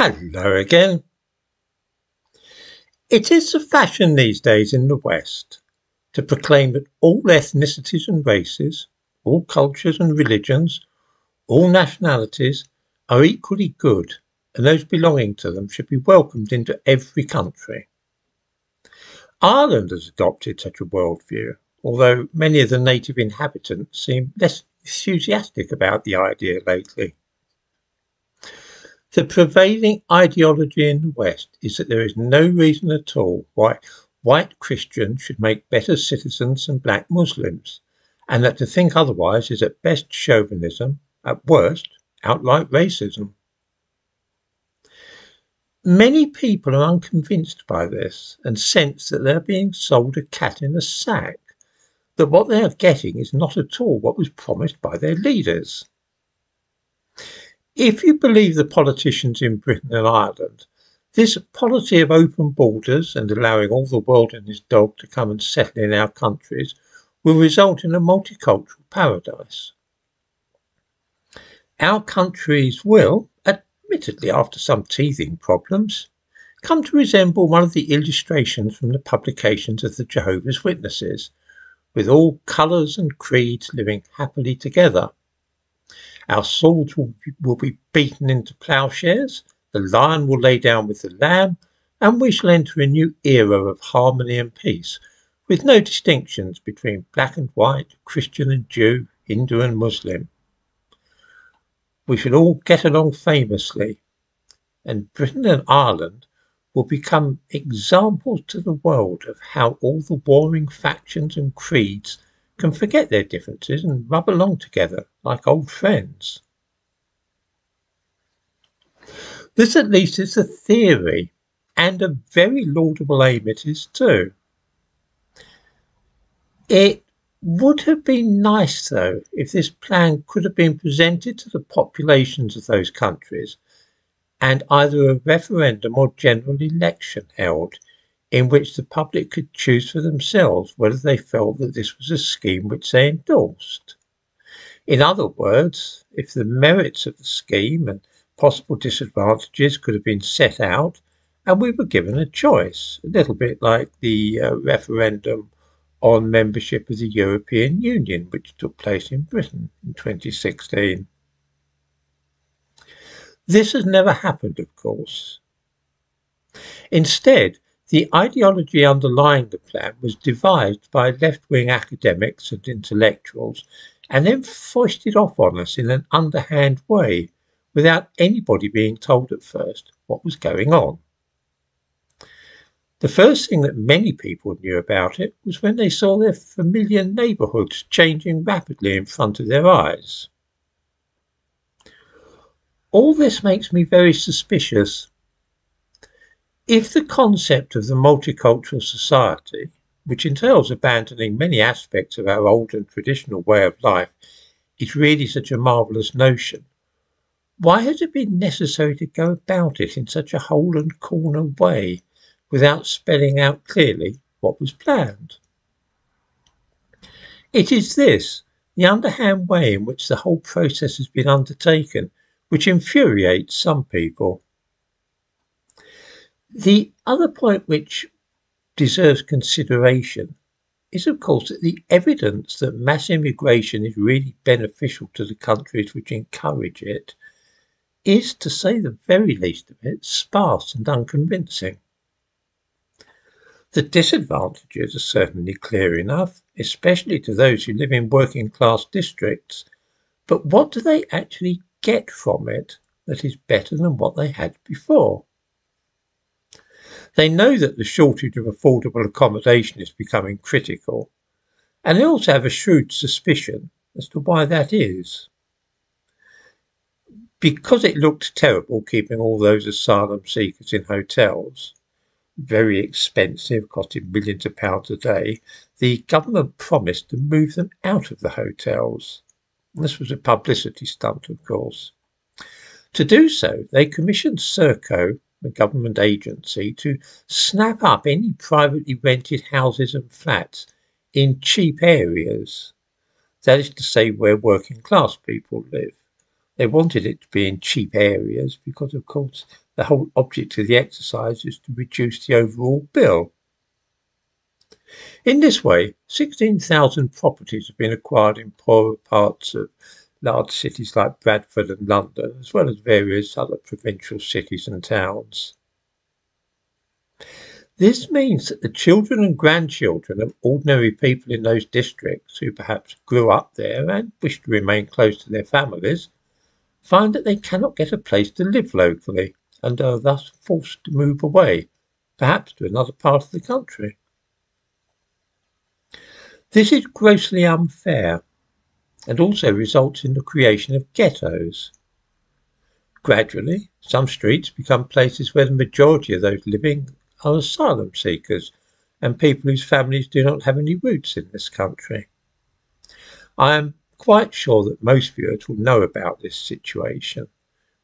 Hello again. It is the fashion these days in the West to proclaim that all ethnicities and races, all cultures and religions, all nationalities are equally good, and those belonging to them should be welcomed into every country. Ireland has adopted such a worldview, although many of the native inhabitants seem less enthusiastic about the idea lately. The prevailing ideology in the West is that there is no reason at all why white Christians should make better citizens than black Muslims, and that to think otherwise is at best chauvinism, at worst outright racism. Many people are unconvinced by this and sense that they are being sold a cat in a sack, that what they are getting is not at all what was promised by their leaders. If you believe the politicians in Britain and Ireland, this policy of open borders and allowing all the world and his dog to come and settle in our countries will result in a multicultural paradise. Our countries will, admittedly after some teething problems, come to resemble one of the illustrations from the publications of the Jehovah's Witnesses, with all colours and creeds living happily together. Our swords will be beaten into ploughshares, the lion will lay down with the lamb, and we shall enter a new era of harmony and peace, with no distinctions between black and white, Christian and Jew, Hindu and Muslim. We shall all get along famously, and Britain and Ireland will become examples to the world of how all the warring factions and creeds can forget their differences and rub along together like old friends. This at least is a theory, and a very laudable aim it is too. It would have been nice, though, if this plan could have been presented to the populations of those countries and either a referendum or general election held, in which the public could choose for themselves whether they felt that this was a scheme which they endorsed. In other words, if the merits of the scheme and possible disadvantages could have been set out and we were given a choice, a little bit like the referendum on membership of the European Union, which took place in Britain in 2016. This has never happened, of course. Instead, the ideology underlying the plan was devised by left-wing academics and intellectuals and then foisted off on us in an underhand way without anybody being told at first what was going on. The first thing that many people knew about it was when they saw their familiar neighbourhoods changing rapidly in front of their eyes. All this makes me very suspicious. If the concept of the multicultural society, which entails abandoning many aspects of our old and traditional way of life, is really such a marvellous notion, why has it been necessary to go about it in such a hole and corner way without spelling out clearly what was planned? It is this, the underhand way in which the whole process has been undertaken, which infuriates some people. The other point which deserves consideration is, of course, that the evidence that mass immigration is really beneficial to the countries which encourage it is, to say the very least of it, sparse and unconvincing. The disadvantages are certainly clear enough, especially to those who live in working class districts, but what do they actually get from it that is better than what they had before? They know that the shortage of affordable accommodation is becoming critical, and they also have a shrewd suspicion as to why that is. Because it looked terrible keeping all those asylum seekers in hotels, very expensive, costing millions of pounds a day, the government promised to move them out of the hotels. This was a publicity stunt, of course. To do so, they commissioned Serco, a government agency, to snap up any privately rented houses and flats in cheap areas, that is to say where working class people live, They wanted it to be in cheap areas because, of course, the whole object of the exercise is to reduce the overall bill. In this way, 16,000 properties have been acquired in poorer parts of large cities like Bradford and London, as well as various other provincial cities and towns. This means that the children and grandchildren of ordinary people in those districts who perhaps grew up there and wish to remain close to their families find that they cannot get a place to live locally and are thus forced to move away, perhaps to another part of the country. This is grossly unfair and also results in the creation of ghettos. Gradually, some streets become places where the majority of those living are asylum seekers and people whose families do not have any roots in this country. I am quite sure that most viewers will know about this situation,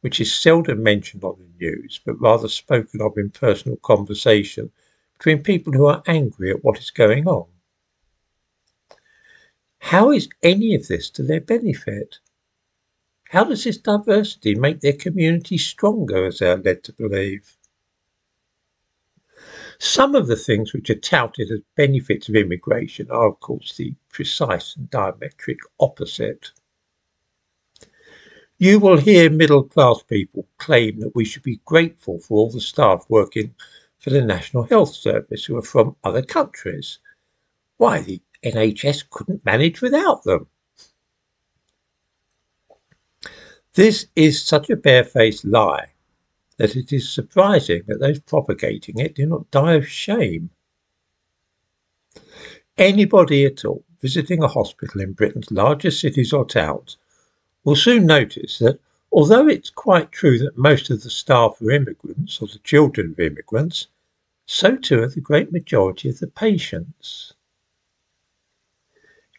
which is seldom mentioned on the news, but rather spoken of in personal conversation between people who are angry at what is going on. How is any of this to their benefit? How does this diversity make their community stronger, as they are led to believe? Some of the things which are touted as benefits of immigration are, of course, the precise and diametric opposite. You will hear middle-class people claim that we should be grateful for all the staff working for the National Health Service who are from other countries. Why, the NHS couldn't manage without them. This is such a barefaced lie that it is surprising that those propagating it do not die of shame. Anybody at all visiting a hospital in Britain's largest cities or towns will soon notice that although it's quite true that most of the staff are immigrants or the children of immigrants, so too are the great majority of the patients.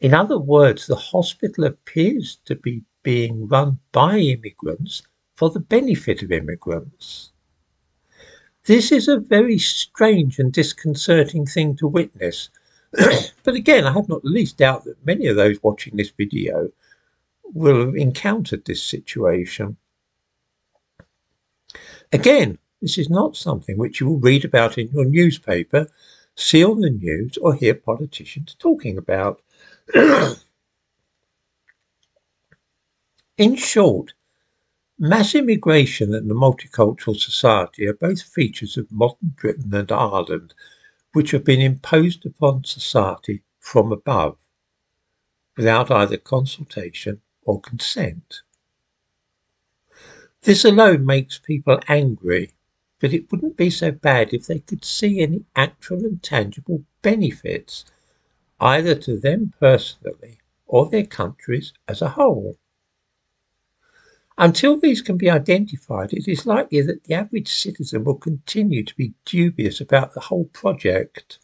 In other words, the hospital appears to be being run by immigrants for the benefit of immigrants. This is a very strange and disconcerting thing to witness. But again, I have not the least doubt that many of those watching this video will have encountered this situation. Again, this is not something which you will read about in your newspaper, see on the news, or hear politicians talking about. In short, mass immigration and the multicultural society are both features of modern Britain and Ireland which have been imposed upon society from above, without either consultation or consent. This alone makes people angry, but it wouldn't be so bad if they could see any actual and tangible benefits, either to them personally or their countries as a whole. Until these can be identified, it is likely that the average citizen will continue to be dubious about the whole project.